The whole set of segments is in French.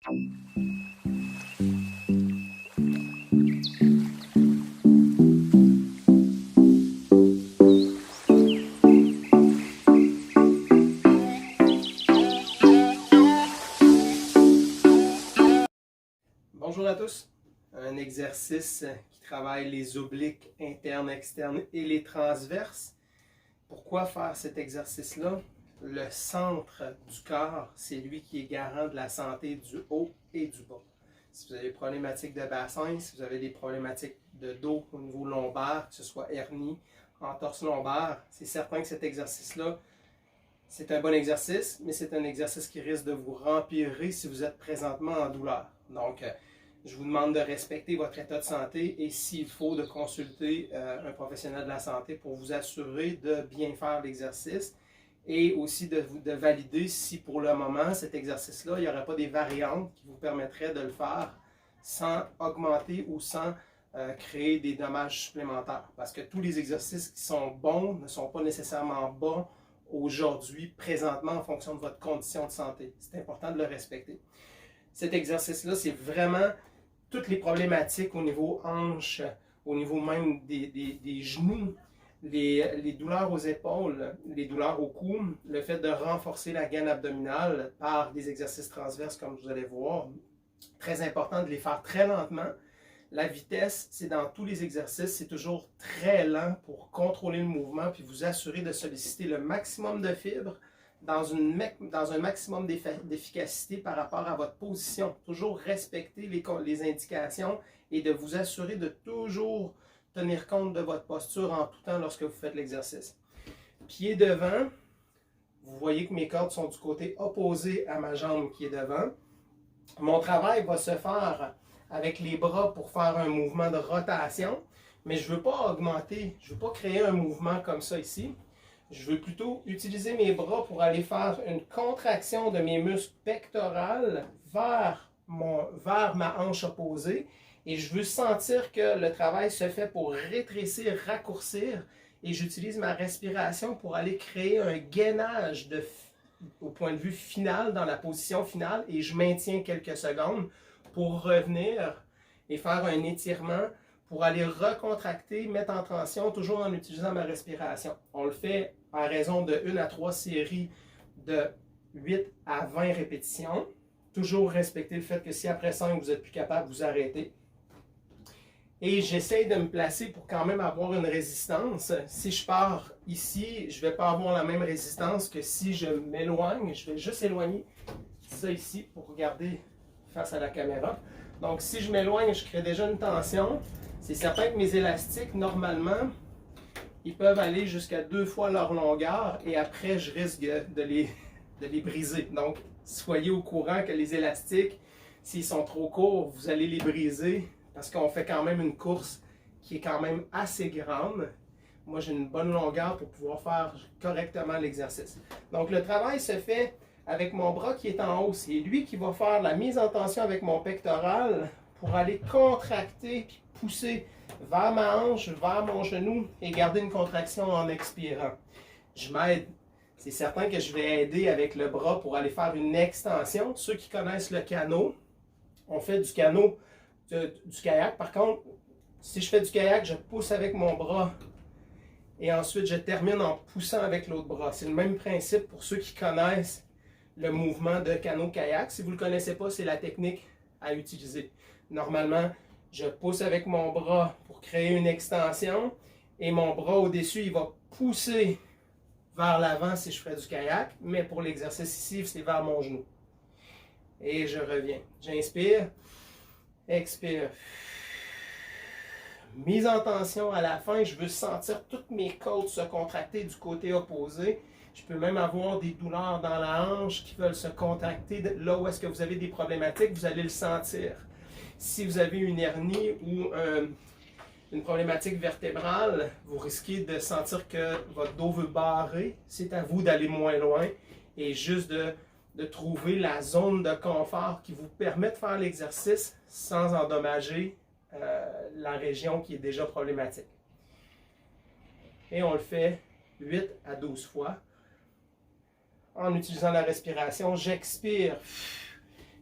Bonjour à tous. Un exercice qui travaille les obliques internes, externes et les transverses. Pourquoi faire cet exercice-là? Le centre du corps, c'est lui qui est garant de la santé du haut et du bas. Si vous avez des problématiques de bassin, si vous avez des problématiques de dos au niveau lombaire, que ce soit hernie, entorse lombaire, c'est certain que cet exercice-là, c'est un bon exercice, mais c'est un exercice qui risque de vous rempirer si vous êtes présentement en douleur. Donc, je vous demande de respecter votre état de santé et s'il faut, de consulter un professionnel de la santé pour vous assurer de bien faire l'exercice et aussi de valider si pour le moment, cet exercice-là, il n'y aurait pas des variantes qui vous permettraient de le faire sans augmenter ou sans créer des dommages supplémentaires. Parce que tous les exercices qui sont bons ne sont pas nécessairement bons aujourd'hui, présentement, en fonction de votre condition de santé. C'est important de le respecter. Cet exercice-là, c'est vraiment toutes les problématiques au niveau hanche, au niveau même des genoux, les douleurs aux épaules, les douleurs au cou, le fait de renforcer la gaine abdominale par des exercices transverses comme vous allez voir. Très important de les faire très lentement. La vitesse, c'est dans tous les exercices, c'est toujours très lent pour contrôler le mouvement puis vous assurer de solliciter le maximum de fibres dans un maximum d'efficacité par rapport à votre position. Toujours respecter les indications et de vous assurer de toujours tenir compte de votre posture en tout temps lorsque vous faites l'exercice. Pied devant, vous voyez que mes cordes sont du côté opposé à ma jambe qui est devant. Mon travail va se faire avec les bras pour faire un mouvement de rotation, mais je ne veux pas augmenter, je ne veux pas créer un mouvement comme ça ici. Je veux plutôt utiliser mes bras pour aller faire une contraction de mes muscles pectoraux vers ma hanche opposée. Et je veux sentir que le travail se fait pour rétrécir, raccourcir. Et j'utilise ma respiration pour aller créer un gainage au point de vue final, dans la position finale. Et je maintiens quelques secondes pour revenir et faire un étirement pour aller recontracter, mettre en tension, toujours en utilisant ma respiration. On le fait à raison de 1 à 3 séries de 8 à 20 répétitions. Toujours respecter le fait que si après 5, vous n'êtes plus capable, vous arrêtez. Et j'essaie de me placer pour quand même avoir une résistance. Si je pars ici, je ne vais pas avoir la même résistance que si je m'éloigne. Je vais juste éloigner ça ici pour regarder face à la caméra. Donc si je m'éloigne, je crée déjà une tension. C'est certain que mes élastiques, normalement, ils peuvent aller jusqu'à 2 fois leur longueur et après, je risque de les briser. Donc, soyez au courant que les élastiques, s'ils sont trop courts, vous allez les briser parce qu'on fait quand même une course qui est quand même assez grande. Moi, j'ai une bonne longueur pour pouvoir faire correctement l'exercice. Donc, le travail se fait avec mon bras qui est en haut. C'est lui qui va faire la mise en tension avec mon pectoral pour aller contracter puis pousser vers ma hanche, vers mon genou et garder une contraction en expirant. Je m'aide. C'est certain que je vais aider avec le bras pour aller faire une extension. Ceux qui connaissent le canot, on fait du canot, du kayak. Par contre, si je fais du kayak, je pousse avec mon bras et ensuite je termine en poussant avec l'autre bras. C'est le même principe pour ceux qui connaissent le mouvement de canot-kayak. Si vous ne le connaissez pas, c'est la technique à utiliser. Normalement, je pousse avec mon bras pour créer une extension et mon bras au-dessus, il va pousser vers l'avant si je ferais du kayak, mais pour l'exercice ici, c'est vers mon genou. Et je reviens. J'inspire, expire. Mise en tension à la fin, je veux sentir toutes mes côtes se contracter du côté opposé. Je peux même avoir des douleurs dans la hanche qui veulent se contracter. Là où est-ce que vous avez des problématiques, vous allez le sentir. Si vous avez une hernie ou une problématique vertébrale, vous risquez de sentir que votre dos veut barrer. C'est à vous d'aller moins loin et juste de trouver la zone de confort qui vous permet de faire l'exercice sans endommager la région qui est déjà problématique. Et on le fait 8 à 12 fois. En utilisant la respiration, j'expire.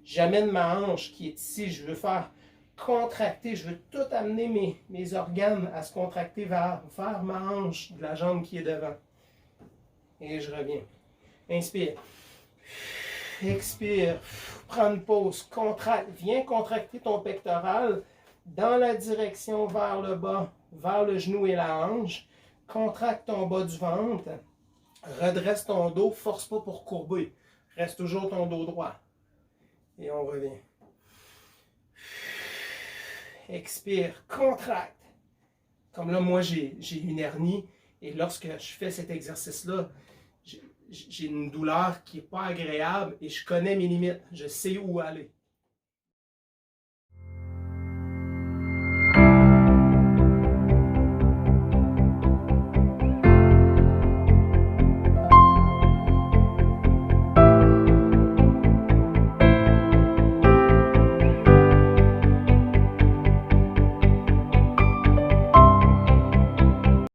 J'amène ma hanche qui est ici. Je veux faire contracter. Je veux tout amener mes organes à se contracter vers ma hanche de la jambe qui est devant. Et je reviens. Inspire. Expire. Prends une pause. Contracte. Viens contracter ton pectoral dans la direction vers le bas, vers le genou et la hanche. Contracte ton bas du ventre. Redresse ton dos. Force pas pour courber. Reste toujours ton dos droit. Et on revient. Expire. Contracte. Comme là, moi, j'ai une hernie. Et lorsque je fais cet exercice-là, j'ai une douleur qui n'est pas agréable et je connais mes limites. Je sais où aller.